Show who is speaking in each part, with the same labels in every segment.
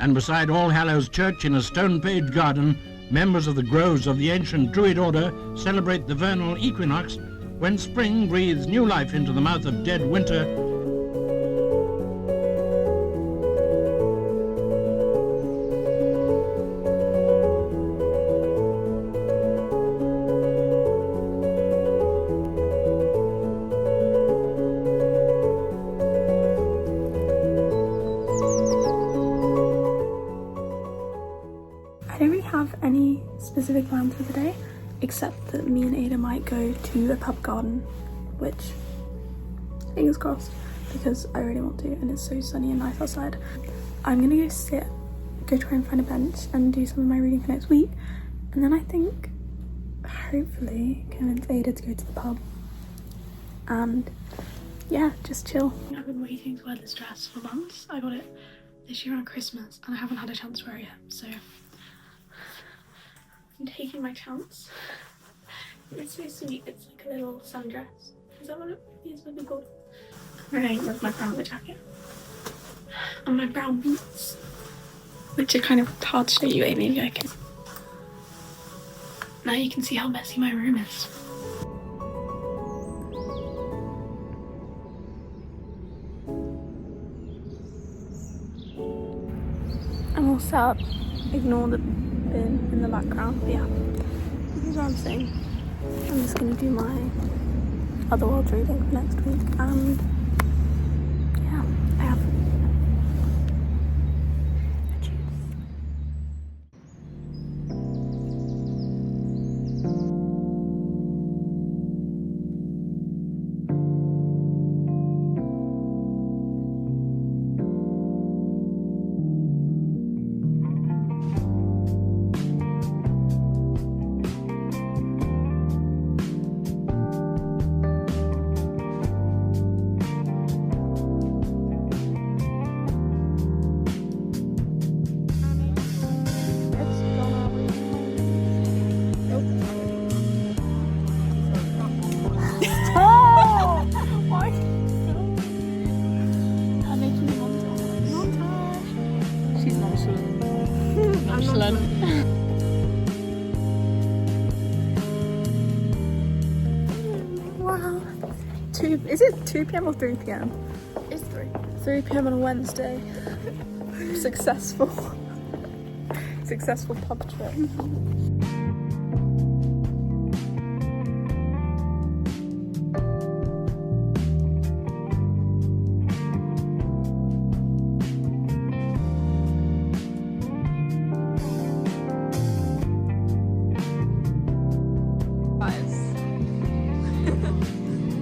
Speaker 1: And beside All Hallows Church in a stone-paved garden, members of the groves of the ancient Druid order celebrate the vernal equinox, when spring breathes new life into the mouth of dead winter.
Speaker 2: I don't really have any specific plans for the day, except that me and Ada might go to a pub garden, which, fingers crossed, because I really want to, and it's so sunny and nice outside. I'm gonna go try and find a bench and do some of my reading for next week, and then I think, hopefully, convince Ada to go to the pub, and yeah, just chill. I've been waiting to wear this dress for months. I got it this year on Christmas, and I haven't had a chance to wear it yet, so I'm taking my chance. It's so sweet. It's like a little sundress. Is that what these would be called? I'm wearing with my brown jacket and my brown boots, which are kind of hard to show you. Maybe I can. Now you can see how messy my room is. I'm all set up. Ignore the bin in the background, but yeah, this is what I'm saying. I'm just going to do my other world reading for next week, and yeah, I have a juice. Wow. Is it 2 p.m. or 3 p.m?
Speaker 3: It's 3.
Speaker 2: 3 p.m. on a Wednesday. Successful. Successful pub trip.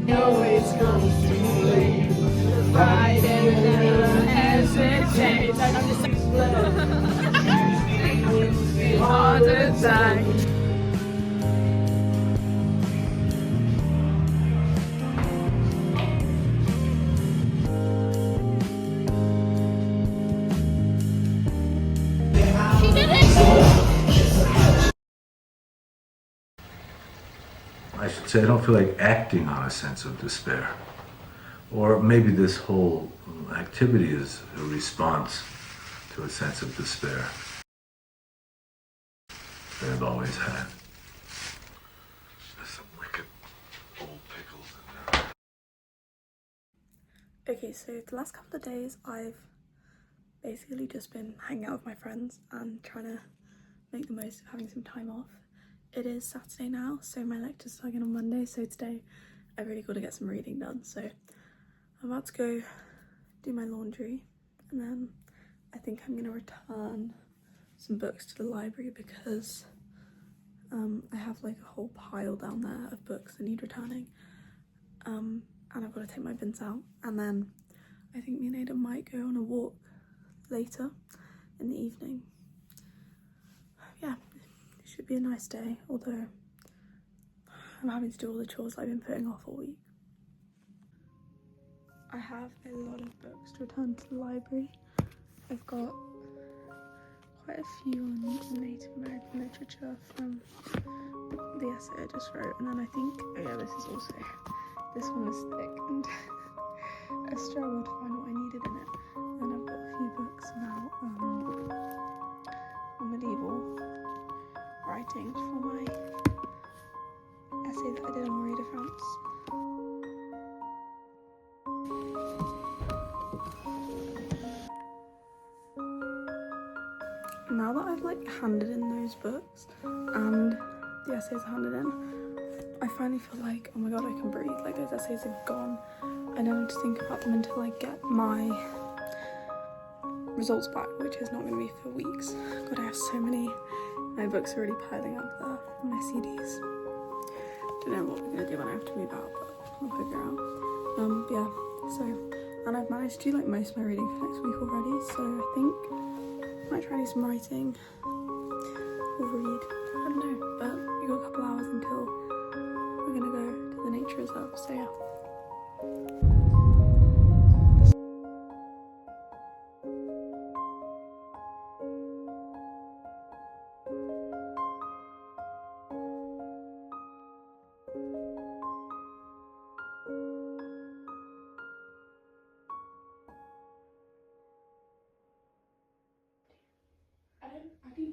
Speaker 3: Always comes too late. Right and never hesitate. I'm just saying all the time. She did it!
Speaker 4: I should say, I don't feel like acting on a sense of despair. Or maybe this whole activity is a response to a sense of despair that I've always had. There's some wicked old pickles in there.
Speaker 2: Okay, so the last couple of days I've basically just been hanging out with my friends and trying to make the most of having some time off. It is Saturday now, so my lecture's starting on Monday, so today I've really got to get some reading done. So I'm about to go do my laundry, and then I think I'm going to return some books to the library because I have like a whole pile down there of books that need returning, and I've got to take my bins out. And then I think me and Ada might go on a walk later in the evening. Yeah. Should be a nice day, although I'm having to do all the chores I've been putting off all week. I have a lot of books to return to the library. I've got quite a few on Native American literature from the essay I just wrote, and then I think, oh yeah, this one is thick and I struggled to find what I needed in it. And I've got a few books about now that I've like handed in those books and the essays are handed in, I finally feel like, oh my god, I can breathe. Like those essays are gone. I don't have to think about them until I get my results back, which is not going to be for weeks. God, I have so many. My books are already piling up there, and my CDs. Don't know what we're going to do when I have to move out, but I'll figure out. Yeah, so, and I've managed to do like most of my reading for next week already, so I think I might try and do some writing or read. I don't know, but we've got a couple hours until we're going to go to the nature reserve, so yeah.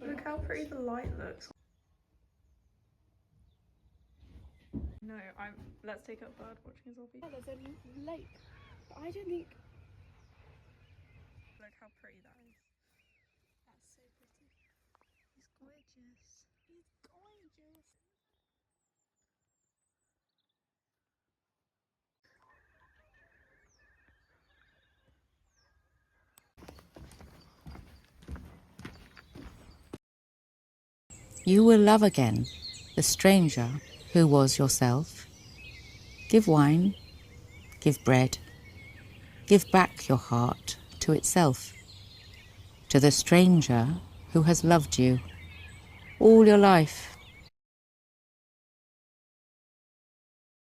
Speaker 2: Look how pretty the light looks. No, let's take up bird watching as well.
Speaker 3: Yeah, there's a lake, but I don't think.
Speaker 2: Look how pretty that is.
Speaker 3: That's so pretty. He's gorgeous. He's gorgeous.
Speaker 5: You will love again the stranger who was yourself. Give wine, give bread, give back your heart to itself, to the stranger who has loved you all your life.